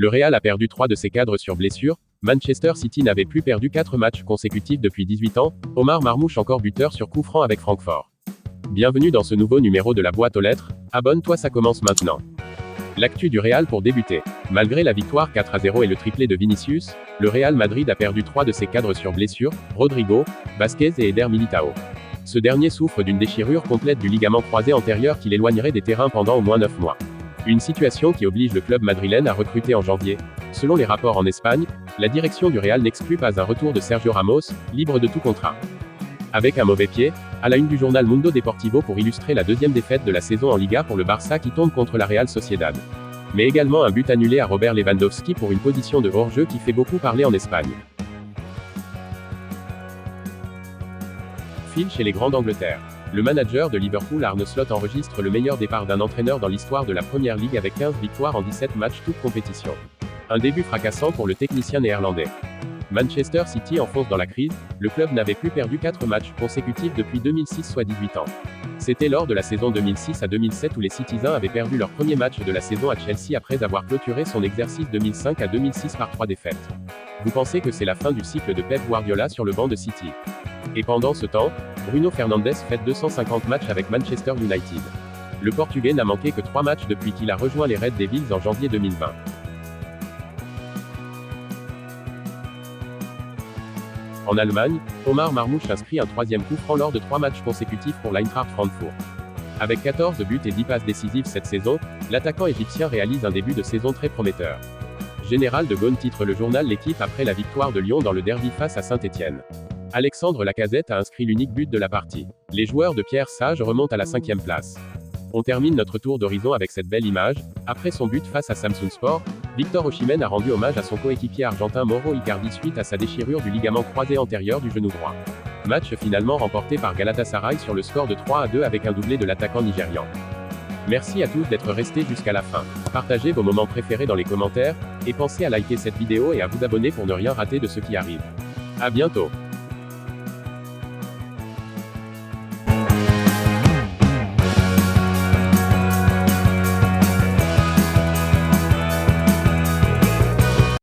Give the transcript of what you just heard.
Le Real a perdu 3 de ses cadres sur blessure. Manchester City n'avait plus perdu 4 matchs consécutifs depuis 18 ans. Omar Marmouche encore buteur sur coup franc avec Francfort. Bienvenue dans ce nouveau numéro de la boîte aux lettres. Abonne-toi, ça commence maintenant. L'actu du Real pour débuter. Malgré la victoire 4-0 et le triplé de Vinicius, le Real Madrid a perdu 3 de ses cadres sur blessure, Rodrigo, Vasquez et Eder Militao. Ce dernier souffre d'une déchirure complète du ligament croisé antérieur qui l'éloignerait des terrains pendant au moins 9 mois. Une situation qui oblige le club madrilène à recruter en janvier. Selon les rapports en Espagne, la direction du Real n'exclut pas un retour de Sergio Ramos, libre de tout contrat. Avec un mauvais pied, à la une du journal Mundo Deportivo pour illustrer la deuxième défaite de la saison en Liga pour le Barça qui tombe contre la Real Sociedad. Mais également un but annulé à Robert Lewandowski pour une position de hors-jeu qui fait beaucoup parler en Espagne. Fil chez les Grands d'Angleterre. Le manager de Liverpool Arne Slot enregistre le meilleur départ d'un entraîneur dans l'histoire de la Premier League avec 15 victoires en 17 matchs toutes compétitions. Un début fracassant pour le technicien néerlandais. Manchester City enfonce dans la crise, le club n'avait plus perdu 4 matchs consécutifs depuis 2006 soit 18 ans. C'était lors de la saison 2006 à 2007 où les Citizens avaient perdu leur premier match de la saison à Chelsea après avoir clôturé son exercice 2005 à 2006 par 3 défaites. Vous pensez que c'est la fin du cycle de Pep Guardiola sur le banc de City? Et pendant ce temps, Bruno Fernandes fête 250 matchs avec Manchester United. Le Portugais n'a manqué que 3 matchs depuis qu'il a rejoint les Red Devils en janvier 2020. En Allemagne, Omar Marmouche inscrit un 3e coup franc lors de 3 matchs consécutifs pour l'Eintracht Francfort. Avec 14 buts et 10 passes décisives cette saison, l'attaquant égyptien réalise un début de saison très prometteur. Général de Gaulle titre le journal L'Équipe après la victoire de Lyon dans le derby face à Saint-Étienne. Alexandre Lacazette a inscrit l'unique but de la partie. Les joueurs de Pierre Sage remontent à la 5e place. On termine notre tour d'horizon avec cette belle image. Après son but face à Samsunspor, Victor Osimhen a rendu hommage à son coéquipier argentin Mauro Icardi suite à sa déchirure du ligament croisé antérieur du genou droit. Match finalement remporté par Galatasaray sur le score de 3-2 avec un doublé de l'attaquant nigérian. Merci à tous d'être restés jusqu'à la fin. Partagez vos moments préférés dans les commentaires, et pensez à liker cette vidéo et à vous abonner pour ne rien rater de ce qui arrive. À bientôt.